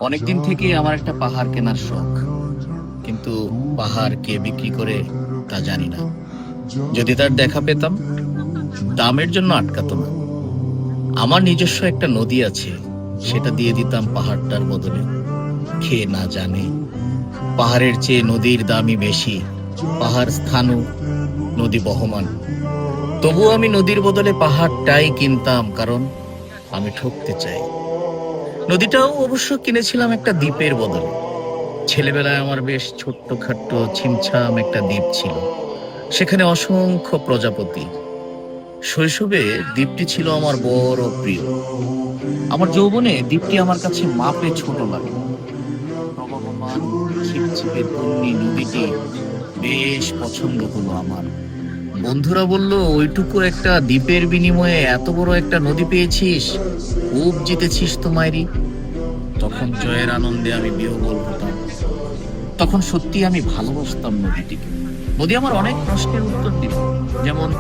অনেকদিন থেকে আমার একটা পাহাড় কেনার শখ, কিন্তু পাহাড় কে বিক্রি করে তা জানি না। যদি তার দেখা পেতাম, দামের জন্য আটকাতো না। আমার নিজস্ব একটা নদী আছে, সেটা দিয়ে দিতাম পাহাড়টার বদলে। খেয়ে না জানে পাহাড়ের চেয়ে নদীর দামই বেশি। পাহাড় স্থাণু, নদী বহমান। তবুও আমি নদীর বদলে পাহাড়টাই কিনতাম, কারণ আমি ঠকতে চাই। নদীটাও অবশ্য কিনেছিলাম একটা দ্বীপের বদলে। ছেলেবেলায় আমার বেশ ছোট্টখাট্ট ছিমছাম একটা দ্বীপ ছিল, সেখানে অসংখ্য প্রজাপতি। শৈশবে দ্বীপটি ছিল আমার বড় প্রিয়। আমার যৌবনে দ্বীপটি আমার কাছে মাপে ছোট লাগে। প্রবহমান ছিপছিপে তন্নি নদীটি বেশ পছন্দ হলো আমার। বন্ধুরা বলল, ওইটুকু একটা দ্বীপের বিনিময়ে এত বড় একটা নদী পেয়েছিস, খুব জিতেছিস তো মাইরি। তখন জয়ের আনন্দে আমি বিহ্বল হতাম। তখন সত্যি আমি ভালোবাসতাম নদীটিকে। নদী আমার অনেক প্রশ্নের উত্তর দিল, যেমন,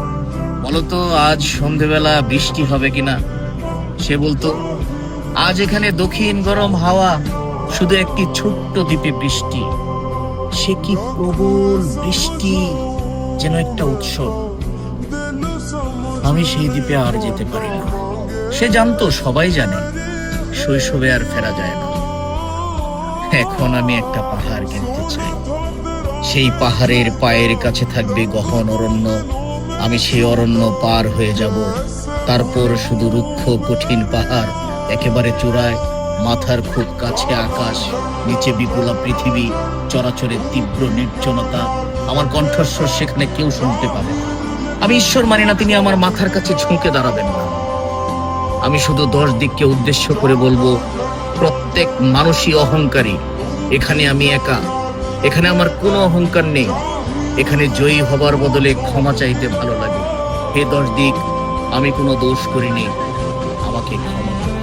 বলতো আজ সন্ধেবেলা বৃষ্টি হবে কিনা। সে বলতো, আজ এখানে দক্ষিণ গরম হাওয়া, শুধু একটি ছোট্ট দ্বীপে বৃষ্টি। সে কি প্রবল বৃষ্টি, যেন একটা উৎসব। আমি সেই দ্বীপে আর যেতে পারি না। সে জানতো, সবাই জানে, শৈশবে আর ফেরা যায় না। এখন আমি একটা পাহাড় কিনতে চাই। সেই পাহাড়ের পায়ের কাছে থাকবে গহন অরণ্য। আমি সেই অরণ্য পার হয়ে যাব। তারপর শুধু রুক্ষ কঠিন পাহাড়, একেবারে চূড়ায়, মাথার খুব কাছে আকাশ, নিচে বিপুলা পৃথিবী, চরাচরের তীব্র নির্জনতা। আমার কণ্ঠস্বর সেখানে কেউ শুনতে পাবে না। আমি ঈশ্বর মানি না তিনি আমার মাথার কাছে ঝুঁকে দাঁড়াবেন না। আমি শুধু 10 দিককে উদ্দেশ্য করে বলবো, প্রত্যেক মানুষই অহংকারী। এখানে আমি একা। এখানে আমার কোনো অহংকার নেই। এখানে জয়ী হবার বদলে ক্ষমা চাইতে ভালো লাগে। হে 10 দিক, আমি কোনো দোষ করিনি, আমাকে ক্ষমা করো।